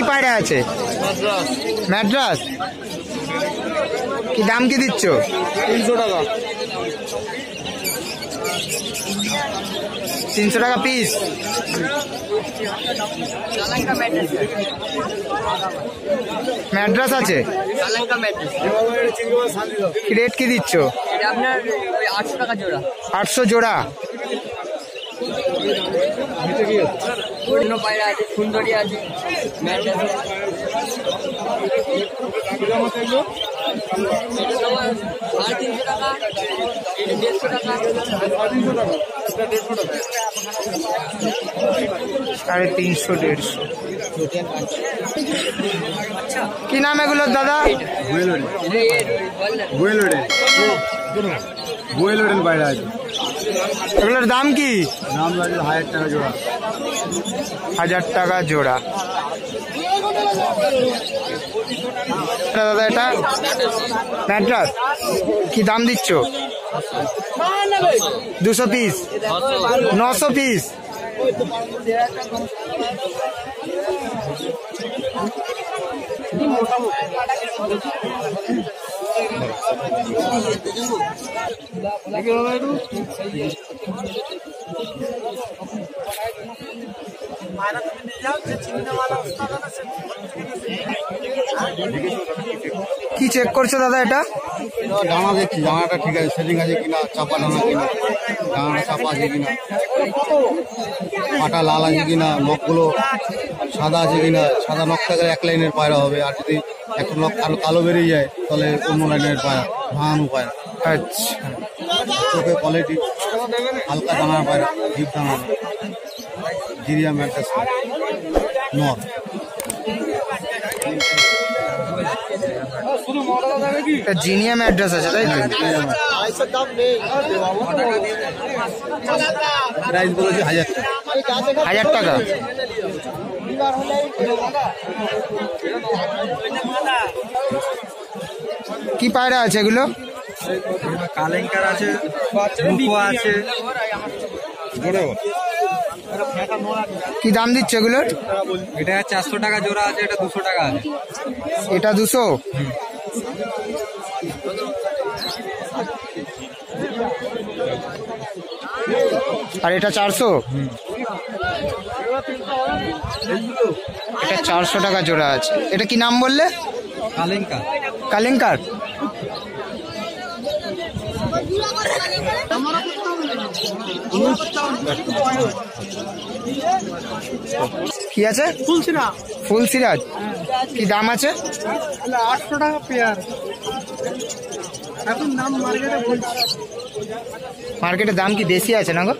পায়রা আছে? ম্যাড্রাস। কি দাম কি দিচ্ছ? 300 টাকা। 300 টাকা পিস। ম্যাড্রাস আছে? রেট কি দিচ্ছ? আপনার 800 টাকা জোড়া। 800 জোড়া। পায়রা আছে, সুন্দরী আছে, সাড়ে 300 150। কি নাম এগুলোর দাদা? বুয়েল পায়রা আছে। এগুলোর দাম কি? নাম লাগে 1000 টাকা জোড়া। 1000 টাকা জোড়া। দাদা এটা ম্যাড্রাস, কি দাম দিচ্ছ? 200 পিস। 900 পিস। কি চেক করছো দাদা এটা? ডানা দেখছি, ডানাটা ঠিক আছে, সেটিং আছে কিনা, চাপা ডানা কিনা, ডানাটা চাপা আছে কিনা, পাটা লাল আছে কিনা, নখগুলো সাদা আছে কিনা। সাদা নখ থাকলে এক লাইনের পায়রা হবে, আর যদি একটা নখ কালো বেরিয়ে যায় তাহলে অন্য লাইনের পায়রা, ভাঙানো পায়রা। আচ্ছা, চোখে কোয়ালিটি, হালকা দানার পায়রা, ডিপ দানার, জিরিয়া ম্যাট্রাস নর। জিনিয়া ম্যাড্রাস আছে তাই তো? প্রাইস বলেছি 1000 টাকা। 1000 টাকা। কি পায়রা আছে এগুলো? কালেঙ্কার আছে, রূপো আছে। কি দাম দিচ্ছে এগুলোর? এটা 400 টাকা জোড়া আছে, এটা 200 টাকা আছে। এটা 200। আর এটা 400। এটা 400 টাকা জোড়া আছে। এটা কি নাম বললে? কালেঙ্কার। কালেঙ্কার। কি আছে? ফুল সিরাজ। কি দাম আছে? 800 টাকা পেয়ার। এখন দাম মার্কেটে বলছি। মার্কেটে দাম কি বেশি আছে না গো?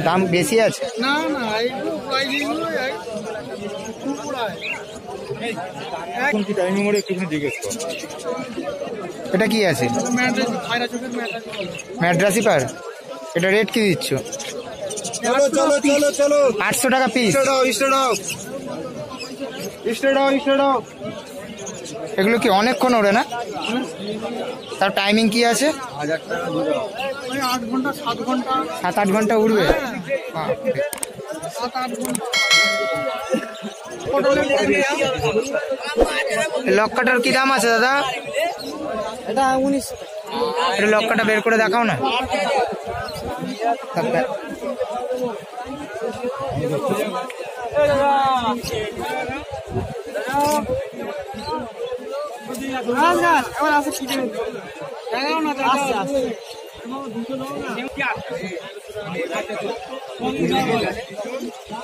দাম বেশি আছে? না না, একটু প্রাইসিংগুলো এখন কি টাইমিং ওরে একটুখানি জিজ্ঞেস কর। এটা কি আছে? ম্যাড্রাসি পার। এটা রেট কি দিচ্ছ? চলো চলো চলো চলো, 800 টাকা পিস। এগুলো কি অনেকক্ষণ ওড়ে না? তার টাইমিং কি আছে? 1000 টাকা জোড়া। 8 ঘন্টা 7 ঘন্টা 7-8 ঘন্টা উড়বে। লক্কাটার কি দাম আছে দাদা? এটা 19। এটা লক্কাটা বের করে দেখাও না।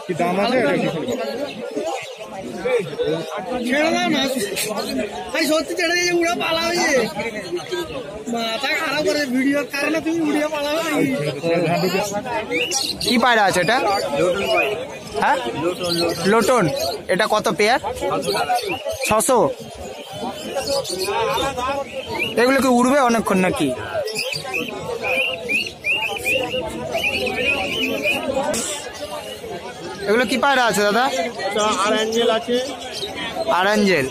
কি দাম আছে? সত্যি ছেড়ে দিয়ে উড়ে পালা হয়েছে, মাথা খারাপ করে ভিডিওর কারণে তুমি উড়িয়ে পালা। কি পায়রা আছে এটা? হ্যাঁ, লোটন। এটা কত পেয়ার? 600। এগুলো কি উড়বে অনেকক্ষণ নাকি? এগুলো কি পায়রা আছে দাদা? আর অ্যাঞ্জেল আছে। আর অ্যাঞ্জেল।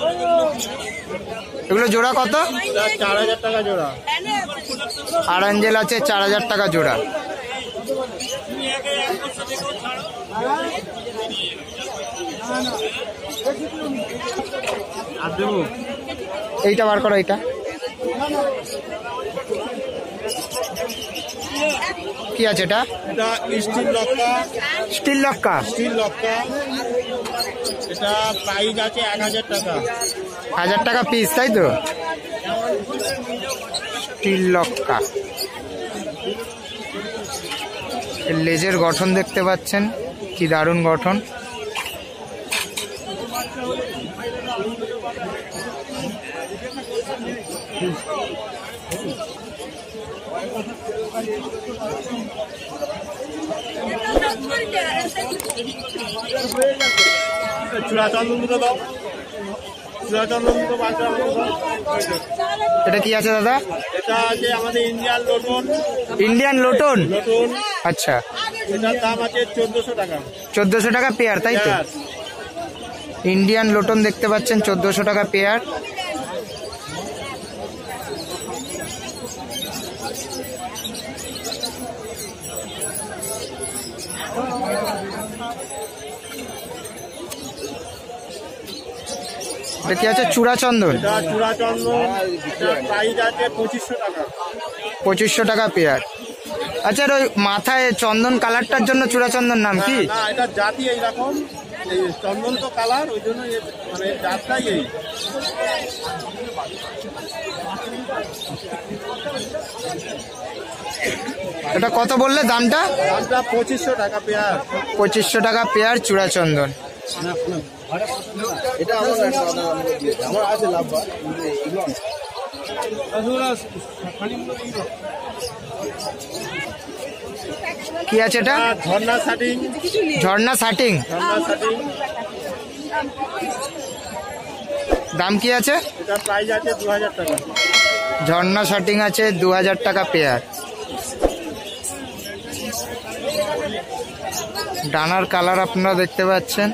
এগুলো জোড়া কত? 4000 টাকা জোড়া। আর অ্যাঞ্জেল আছে 4000 টাকা জোড়া। এইটা বার করো, এইটা কি আছে? এটা এটা স্টিল লক্কা, স্টিল লক্কা। স্টিল লক্কা। এটা প্রাইস আছে 1000 টাকা। 1000 টাকা পিস, তাই তো? স্টিল লক্কা। এর লেজের গঠন দেখতে পাচ্ছেন, কি দারুণ গঠন। এটা কি আছে দাদা? এটা আছে আমাদের Indian lotion. Indian lotion. Lotion, আচ্ছা, এটার দাম আছে 1400 টাকা। 1400 টাকা পেয়ার, তাই তো? ইন্ডিয়ান লোটন দেখতে পাচ্ছেন, 1400 টাকা পেয়ার। এটা কি আছে? চূড়াচন্দন। এটা চূড়াচন্দন, এটার প্রাইস আছে 2500 টাকা। 2500 টাকা পেয়ার। আচ্ছা, আর ওই মাথায় চন্দন কালারটার জন্য চূড়াচন্দন নাম কি? না, এটা জাতি এইরকম, এই চন্দন তো কালার, ওই জন্য মানে জাতটাই এই। এটা কত বললে দামটা? দামটা 2500 টাকা পেয়ার। 2500 টাকা পেয়ার চূড়াচন্দন। এটা আমার আছে লাভবা। কি আছে এটা? ঝর্ণা শাটিং। ঝর্ণা শাটিং। ঝর্ণা শাটিং, দাম কি আছে? এটা প্রাইস আছে 2000 টাকা। ঝর্ণা শাটিং আছে 2000 টাকা পেয়ার। ডানার কালার আপনারা দেখতে পাচ্ছেন,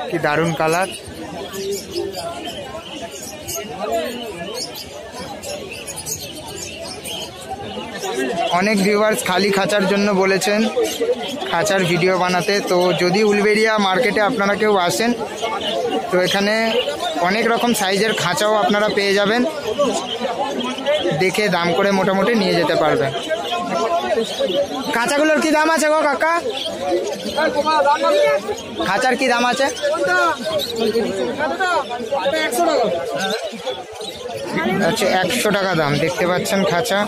কি দারুণ কালার। অনেক ভিউয়ার্স খালি খাঁচার জন্য বলেছেন, খাঁচার ভিডিও বানাতে। তো যদি উলবেড়িয়া মার্কেটে আপনারা কেউ আসেন, তো এখানে অনেক রকম সাইজের খাঁচাও আপনারা পেয়ে যাবেন, দেখে দাম করে মোটামুটি নিয়ে যেতে পারবেন। খাঁচাগুলোর কি দাম আছে গো কাকা? খাঁচার কি দাম আছে? আচ্ছা, 100 টাকা দাম। দেখতে পাচ্ছেন খাঁচা।